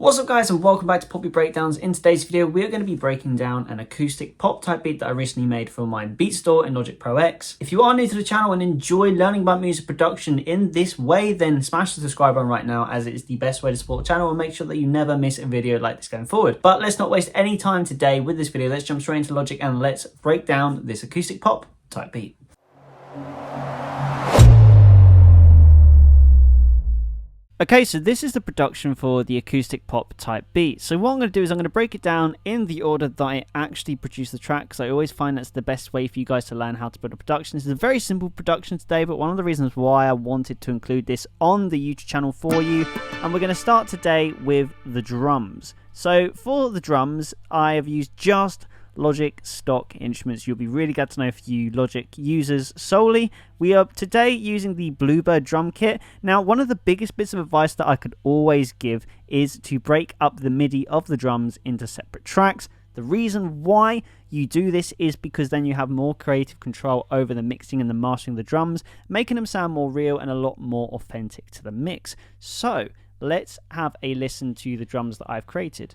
What's up guys, and welcome back to Poppy Breakdowns. In today's video we are going to be breaking down an acoustic pop type beat that I recently made for my beat store in Logic Pro X. If you are new to the channel and enjoy learning about music production in this way, then smash the subscribe button right now, as it is the best way to support the channel and make sure that you never miss a video like this going forward. But let's not waste any time today with this video. Let's jump straight into Logic and let's break down this acoustic pop type beat. Okay, so this is the production for the acoustic pop type beat. So what I'm going to do is I'm going to break it down in the order that I actually produce the track, because I always find that's the best way for you guys to learn how to build a production. This is a very simple production today, but one of the reasons why I wanted to include this on the YouTube channel for you. And we're going to start today with the drums. So for the drums, I have used just Logic stock instruments. You'll be really glad to know for you Logic users solely. We are today using the Bluebird drum kit. Now, one of the biggest bits of advice that I could always give is to break up the MIDI of the drums into separate tracks. The reason why you do this is because then you have more creative control over the mixing and the mastering of the drums, making them sound more real and a lot more authentic to the mix. So let's have a listen to the drums that I've created.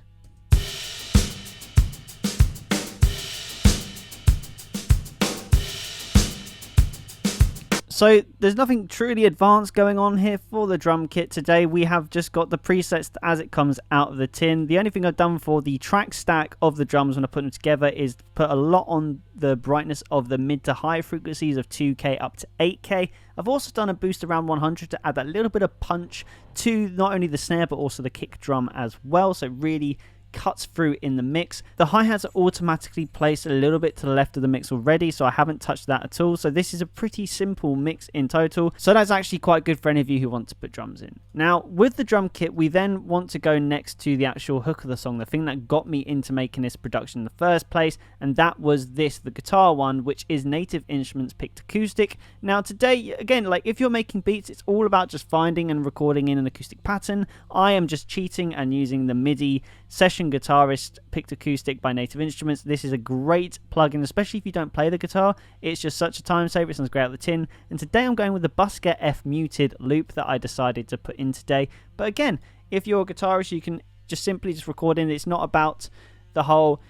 So there's nothing truly advanced going on here for the drum kit today. We have just got the presets as it comes out of the tin. The only thing I've done for the track stack of the drums when I put them together is put a lot on the brightness of the mid to high frequencies of 2K up to 8K. I've also done a boost around 100 to add that little bit of punch to not only the snare but also the kick drum as well, so it really cuts through in the mix. The hi-hats are automatically placed a little bit to the left of the mix already, so I haven't touched that at all. So this is a pretty simple mix in total, so that's actually quite good for any of you who want to put drums in. Now with the drum kit, we then want to go next to the actual hook of the song, the thing that got me into making this production in the first place, and that was this, the guitar one, which is Native Instruments picked acoustic. Now today, again, like if you're making beats, it's all about just finding and recording in an acoustic pattern. I am just cheating and using the MIDI Session Guitarist picked acoustic by Native Instruments. This is a great plugin, especially if you don't play the guitar. It's just such a time saver. It sounds great out of the tin. And today I'm going with the Busker F muted loop that I decided to put in today. But again, if you're a guitarist, you can just simply record in. It's not about the whole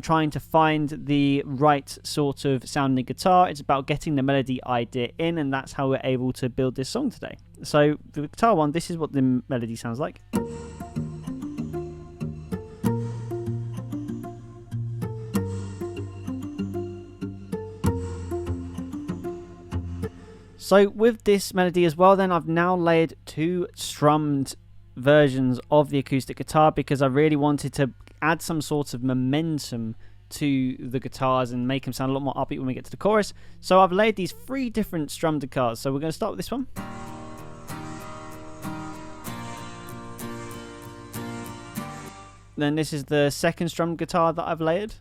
trying to find the right sort of sounding guitar. It's about getting the melody idea in, and that's how we're able to build this song today. So the guitar one, this is what the melody sounds like. So with this melody as well, then I've now laid two strummed versions of the acoustic guitar because I really wanted to add some sort of momentum to the guitars and make them sound a lot more upbeat when we get to the chorus. So I've laid these three different strummed guitars. So we're going to start with this one. Then this is the second strummed guitar that I've layered.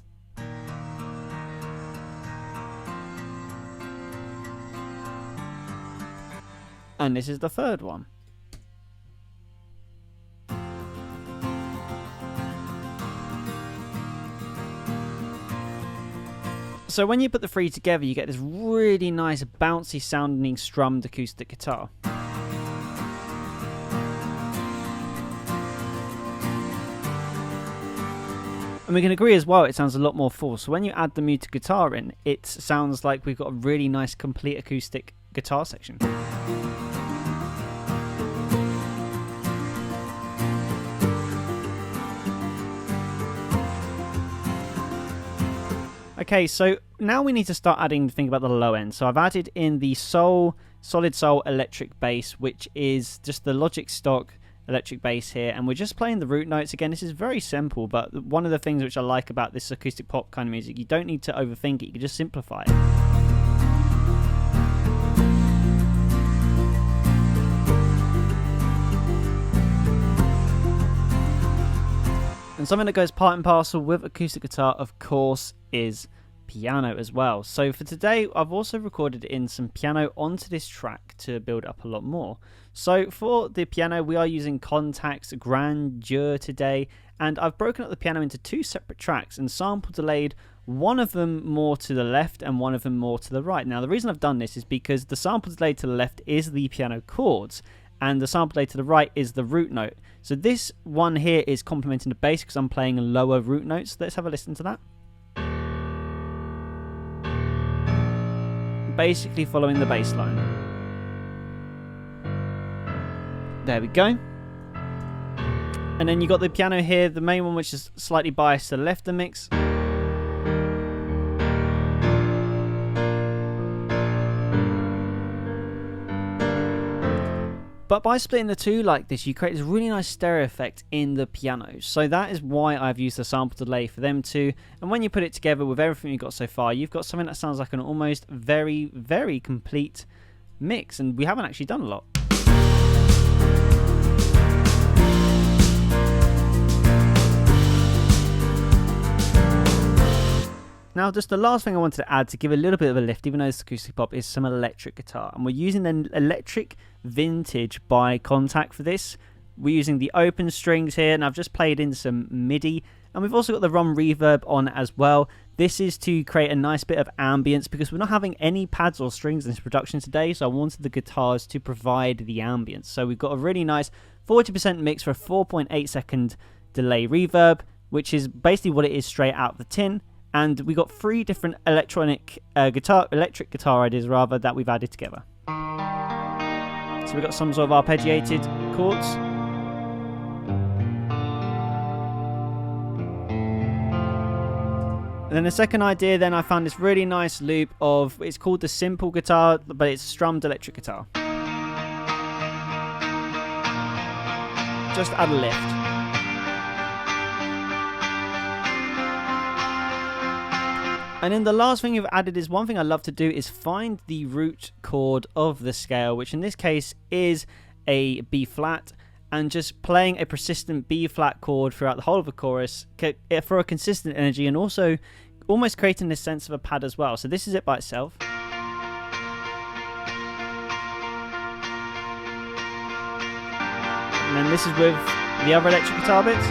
And this is the third one. So when you put the three together, you get this really nice bouncy sounding strummed acoustic guitar. And we can agree as well, it sounds a lot more full. So when you add the muted guitar in, it sounds like we've got a really nice complete acoustic guitar section. Okay, so now we need to start adding the thing about the low end. So I've added in the Solid Soul electric bass, which is just the Logic stock electric bass here, and we're just playing the root notes. Again, this is very simple, but one of the things which I like about this acoustic pop kind of music, you don't need to overthink it, you can just simplify it. And something that goes part and parcel with acoustic guitar, of course, is piano as well. So for today, I've also recorded in some piano onto this track to build up a lot more. So for the piano, we are using Contact's Grandeur today, and I've broken up the piano into two separate tracks and sample delayed one of them more to the left and one of them more to the right. Now, the reason I've done this is because the sample delay to the left is the piano chords, and the sample delay to the right is the root note. So this one here is complementing the bass because I'm playing lower root notes. Let's have a listen to that. Basically following the bass line. There we go. And then you got the piano here, the main one, which is slightly biased to the left of the mix. But by splitting the two like this, you create this really nice stereo effect in the piano. So that is why I've used the sample delay for them too. And when you put it together with everything you've got so far, you've got something that sounds like an almost very, very complete mix. And we haven't actually done a lot. Now, just the last thing I wanted to add to give a little bit of a lift, even though it's acoustic pop, is some electric guitar. And we're using an electric vintage by Contact for this. We're using the open strings here, and I've just played in some MIDI. And we've also got the ROM reverb on as well. This is to create a nice bit of ambience because we're not having any pads or strings in this production today, so I wanted the guitars to provide the ambience. So we've got a really nice 40% mix for a 4.8 second delay reverb, which is basically what it is straight out of the tin. And we got 3 different electric guitar ideas rather that we've added together. So we've got some sort of arpeggiated chords. And then the second idea, then I found this really nice loop of, it's called the simple guitar, but it's strummed electric guitar. Just add a lift. And then the last thing you've added is one thing I love to do is find the root chord of the scale, which in this case is a B flat, and just playing a persistent B flat chord throughout the whole of the chorus for a consistent energy, and also almost creating this sense of a pad as well. So this is it by itself. And then this is with the other electric guitar bits.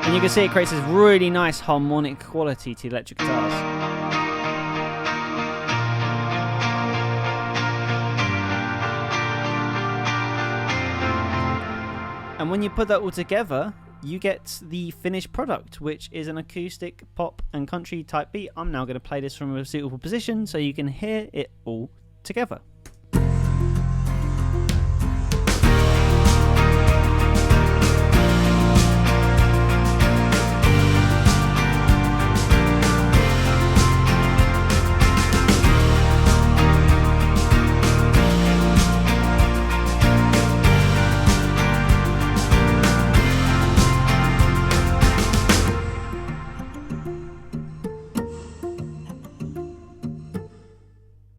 And you can see it creates this really nice harmonic quality to electric guitars. And when you put that all together, you get the finished product, which is an acoustic pop and country type beat. I'm now going to play this from a suitable position so you can hear it all together.